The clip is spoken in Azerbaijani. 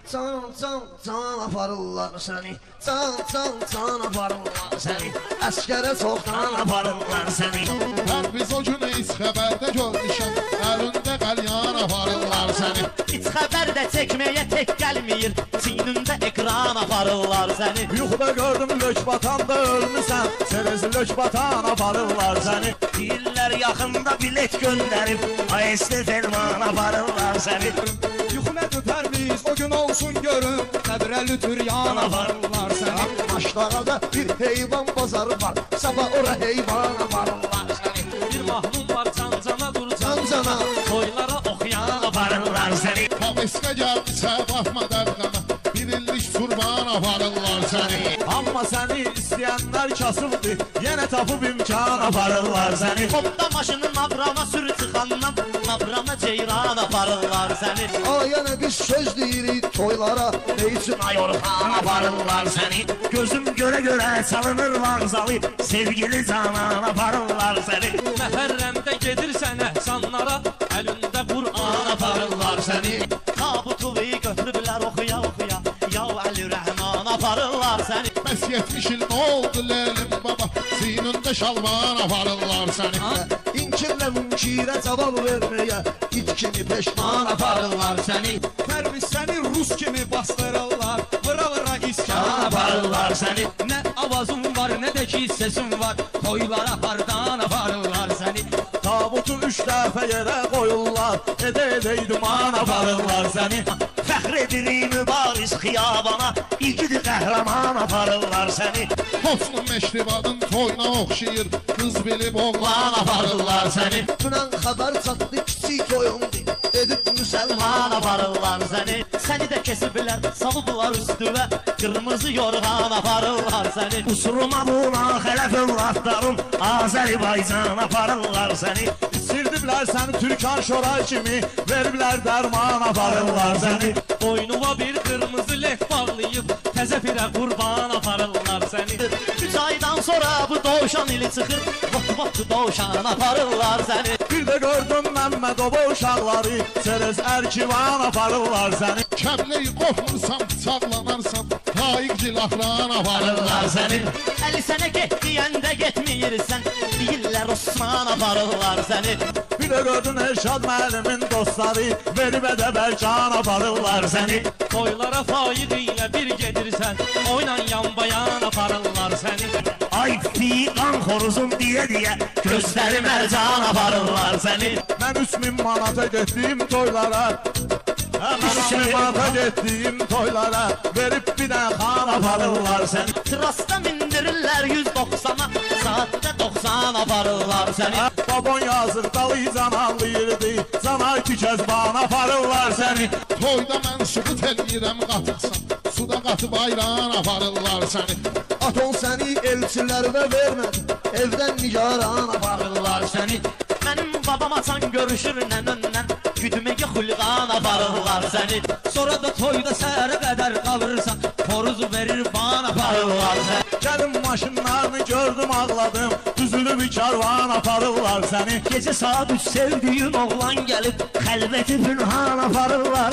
Can can can aparırlar səni. Can can can aparırlar səni. Əskərə çoxdan aparırlar səni. Mən biz o gün heç xəbərdə görmüşəm, əlində qəlyan aparırlar səni. Heç xəbər də çəkməyə tək gəlməyir, çiynində ekran aparırlar səni. Yuxuda gördüm lök batanda ölmüsən, çerez lök batan aparırlar səni. Deyirlər yaxında bilet göndərib, ASD ferman aparırlar səni. Yuxu nə öpərmiz, o gün olsun görüm, qəbrəli türyan aparırlar səni. Maçlara bir heyvan bazarı var, sabah ora heyvan aparırlar səni. Bir mahnum var can-cana dur Can-cana toylara oxuyan aparırlar səni. Paveska gəldisə baxma dərqana, bir illik turban aparırlar səni. Amma səni istəyənlər kasıbdır, yenə tapıb imkan aparırlar səni. Topda maşını nabrama sür çıxandan, nabrama ceyran aparırlar səni. Ayənə biz söz deyirik toylara, ne üçün ayorxan aparırlar səni. Gözüm görə çalınır vağzalı, sevgili canan aparırlar səni. Məhərrəmdə gedirsən əhsanlara, əlində Qur'an aparırlar səni. Tabutu götürüblər oxuya-oxuya, ya Əli Rəhman aparırlar səni. Bəs 70 il nə oldu Leylim baba, çiynində şalvan aparırlar səni. İnkirlə münkirə cavab verməyə, it kimi peşman aparırlar səni. Fərmiş səni Rus kimi bastırırlar, vıra iskan Aparırlar səni. Nə avazım var, nə də ki sesim var, toylara hardan aparırlar səni. Tabutu 3 dəfə yerə qoyurlar, edə duman aparırlar səni. Fəxr edirik mübariz xiyabana, igid qəhrəman aparırlar səni. Hosnun meşribadın toyuna oxşayır, qız bilib oğlan aparırlar səni. Dünən xəbər çatdı kiçik toyundu, edib müsəlman aparırlar səni. Səni də kesiblər, salıblar üstüvə, qırmızı yorğan aparırlar səni. Usuruma buna xələf övladlarım, Azərbaycan aparırlar səni. Sirdiblər səni Türkan Şoray kimi, veriblər dərman aparırlar səni. Boynuma bir qırmızı lef bağlayıb, təzə pirə qurban aparırlar səni. 3 aydan sonra bu dovşan ili çıxır, vot dovşan aparırlar səni. Bir də gördüm Məmməd oba uşaqları, çerez ərkivan aparırlar səni. Kəbləyi qopmursan, bıçaqlanarsan, taiqcil axran aparırlar səni. Əli sənə get deyəndə getməyirsən, deyirlər Osman aparırlar səni. Bir də gördün Erşad müəllimin dostları, verib ədəbər can aparırlar səni. Toylara faiq ilə bir gedirsən, oynan yan bayan aparırlar səni. Ay fiqan xoruzum deyə gözləri mərcan aparırlar səni. Mən 3000 manata getdiyim toylara, mən 3000 manata getdiyim toylara, verib bir də xan aparırlar səni. Trasta mindirirlər 190-a, saatdə 90 aparırlar səni. Babon yazıq dalıcan anlayırdı, sana 2 kəz ban aparırlar səni. Toyda mən sübut eləyirəm qatıqsan, suda qatıb ayran aparırlar səni. Aton səni elçilərə vermədi, evdən nigaran aparırlar səni. Mənim babam açan görüşür nənəndən, güdməyə xulqan aparırlar səni. Sonra da toyda səhərə qədər qalırsan, xoruz verir ban aparırlar səni. Gəlin maşınlarını gördüm ağladım, düzülüb bir karvan aparırlar səni. Gecə saat 3 sevdiyin oğlan gəlib, xəlvəti pünhan aparırlar